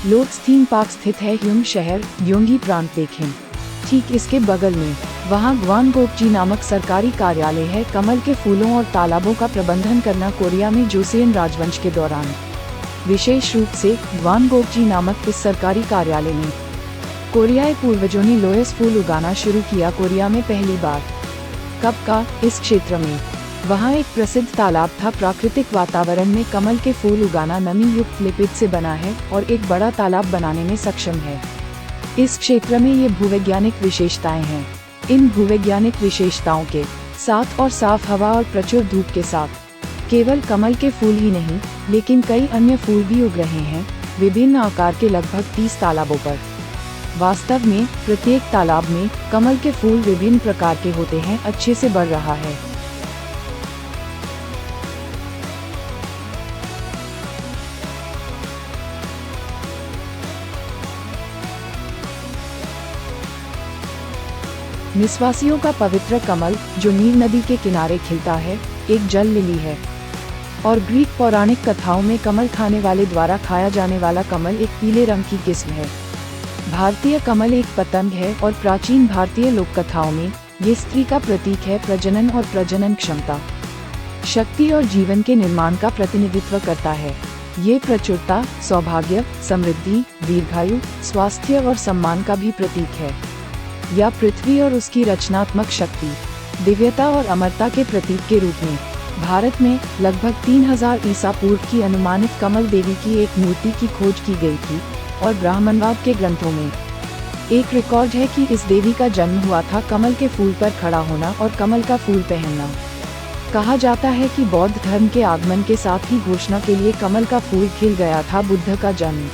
Lotus theme park स्थित है Hume शहर ग्योंगी प्रांत देखें। ठीक इसके बगल में वहाँ ग्वानगोकजी नामक सरकारी कार्यालय है। कमल के फूलों और तालाबों का प्रबंधन करना कोरिया में जोसेन राजवंश के दौरान, विशेष रूप से ग्वानगोकजी नामक इस सरकारी कार्यालय ने कोरियाई पूर्वजों ने लोयस फूल उगाना शुरू किया। कोरिया में पहली बार कब का इस क्षेत्र में वहाँ एक प्रसिद्ध तालाब था। प्राकृतिक वातावरण में कमल के फूल उगाना नमी युक्त लिपिड से बना है और एक बड़ा तालाब बनाने में सक्षम है। इस क्षेत्र में ये भूवैज्ञानिक विशेषताएं हैं। इन भूवैज्ञानिक विशेषताओं के साथ और साफ हवा और प्रचुर धूप के साथ केवल कमल के फूल ही नहीं लेकिन कई अन्य फूल भी उग रहे हैं विभिन्न आकार के लगभग 30 तालाबों पर। वास्तव में प्रत्येक तालाब में कमल के फूल विभिन्न प्रकार के होते हैं। अच्छे से बढ़ रहा है। निवासियों का पवित्र कमल जो नील नदी के किनारे खिलता है एक जल लिली है और ग्रीक पौराणिक कथाओं में कमल खाने वाले द्वारा खाया जाने वाला कमल एक पीले रंग की किस्म है। भारतीय कमल एक पतंग है और प्राचीन भारतीय लोक कथाओं में ये स्त्री का प्रतीक है। प्रजनन और प्रजनन क्षमता, शक्ति और जीवन के निर्माण का प्रतिनिधित्व करता है। ये प्रचुरता, सौभाग्य, समृद्धि, दीर्घायु, स्वास्थ्य और सम्मान का भी प्रतीक है। या पृथ्वी और उसकी रचनात्मक शक्ति, दिव्यता और अमरता के प्रतीक के रूप में भारत में लगभग 3000 ईसा पूर्व की अनुमानित कमल देवी की एक मूर्ति की खोज की गई थी और ब्राह्मणवाद के ग्रंथों में एक रिकॉर्ड है कि इस देवी का जन्म हुआ था। कमल के फूल पर खड़ा होना और कमल का फूल पहनना। कहा जाता है कि बौद्ध धर्म के आगमन के साथ ही घोषणा के लिए कमल का फूल खिल गया था बुद्ध का जन्म,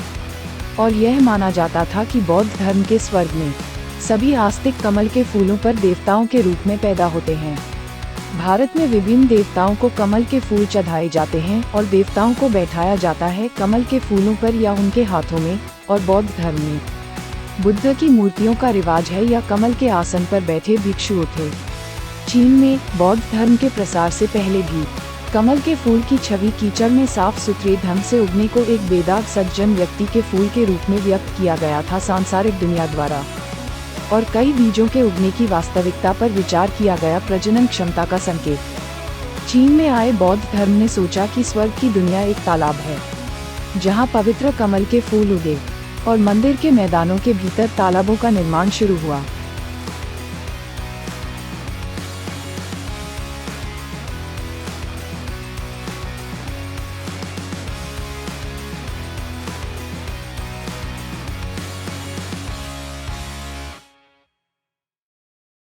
और यह माना जाता था कि बौद्ध धर्म के स्वर्ग में सभी आस्तिक कमल के फूलों पर देवताओं के रूप में पैदा होते हैं। भारत में विभिन्न देवताओं को कमल के फूल चढ़ाए जाते हैं और देवताओं को बैठाया जाता है कमल के फूलों पर या उनके हाथों में। और बौद्ध धर्म में बुद्ध की मूर्तियों का रिवाज है या कमल के आसन पर बैठे भिक्षुओं थे। चीन में बौद्ध धर्म के प्रसार से पहले भी कमल के फूल की छवि कीचड़ में साफ सुथरे ढंग से उगने को एक बेदाग सज्जन व्यक्ति के फूल के रूप में व्यक्त किया गया था सांसारिक दुनिया द्वारा, और कई बीजों के उगने की वास्तविकता पर विचार किया गया प्रजनन क्षमता का संकेत। चीन में आए बौद्ध धर्म ने सोचा कि स्वर्ग की दुनिया एक तालाब है जहां पवित्र कमल के फूल उगे, और मंदिर के मैदानों के भीतर तालाबों का निर्माण शुरू हुआ।